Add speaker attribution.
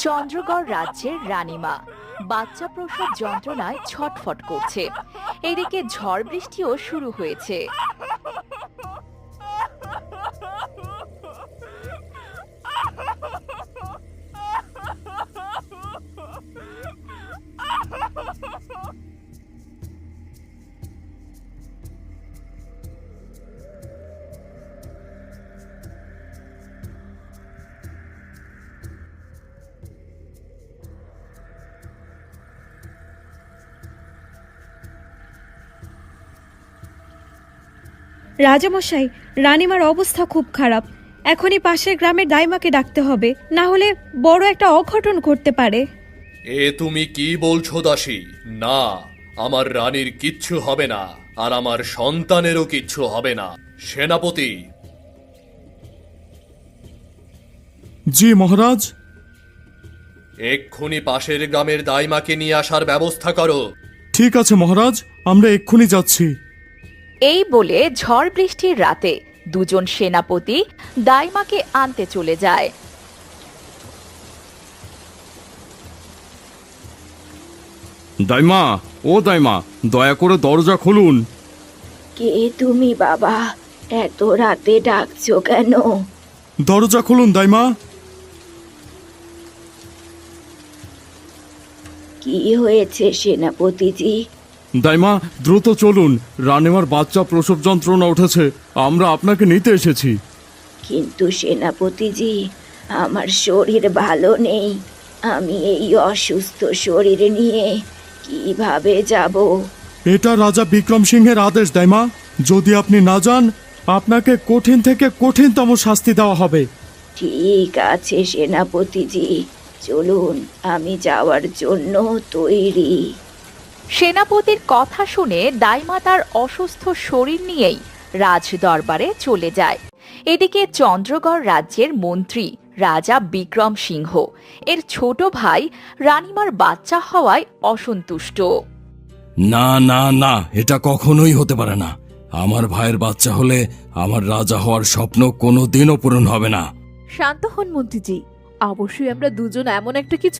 Speaker 1: চন্দ্রগড় রাজ্যের রানীমা বাচ্চা প্রসব যন্ত্রণায় ছটফট করছে। এদিকে ঝড় বৃষ্টিও শুরু হয়েছে।
Speaker 2: রাজামশাই, রানীমার অবস্থা খুব খারাপ। এখনই পাশের গ্রামের দাইমাকে ডাকতে হবে, না হলে বড় একটা অঘটন ঘটতে পারে।
Speaker 3: এ তুমি কি বলছো দাসী? না, আমার রানীর কিচ্ছু হবে না, আর আমার সন্তানেরও কিচ্ছু হবে না। সেনাপতি।
Speaker 4: জি মহারাজ।
Speaker 3: এক্ষুনি পাশের গ্রামের দাইমাকে নিয়ে আসার ব্যবস্থা করো।
Speaker 4: ঠিক আছে মহারাজ, আমরা এক্ষুনি যাচ্ছি।
Speaker 1: এই বলে ঝড় বৃষ্টির রাতে দুজন সেনাপতি দাইমাকে আনতে চলে যায়।
Speaker 4: দাইমা, ও দাইমা, দয়া করে দরজা খুলুন।
Speaker 5: কে তুমি বাবা? এত রাতে ডাকছো কেন?
Speaker 4: দরজা খুলুন দাইমা।
Speaker 5: কি হয়েছে সেনাপতিজি?
Speaker 4: দাইমা, দ্রুত চলুন, রানীমার বাচ্চা প্রসব যন্ত্রণা উঠেছে, আমরা আপনাকে নিতে এসেছি।
Speaker 5: কিন্তু সেনাপতিজি, আমার শরীর ভালো নেই। আমি এই অসুস্থ শরীর নিয়ে কিভাবে যাব?
Speaker 4: এটা রাজা বিক্রম সিংহের আদেশ দাইমা। যদি আপনি না যান, আপনাকে কঠিন থেকে কঠিনতম শাস্তি দেওয়া হবে।
Speaker 5: ঠিক আছে সেনাপতিজি, চলুন, আমি যাওয়ার জন্য তৈরি।
Speaker 1: সেনাপতির কথা শুনে দাইমা তার অসুস্থ শরীর নিয়েই রাজ দরবারে চলে যায়। এদিকে চন্দ্রগড় রাজ্যের মন্ত্রী রাজা বিক্রম সিংহ এর ছোট ভাই রানীমার বাচ্চা হওয়ায় অসন্তুষ্ট।
Speaker 6: না না না, এটা কখনোই হতে পারে না। আমার ভাইয়ের বাচ্চা হলে আমার রাজা হওয়ার স্বপ্ন কোনোদিনও পূরণ হবে না।
Speaker 7: শান্ত হন মন্ত্রীজি, অবশ্যই আমরা দুজন এমন একটা কিছু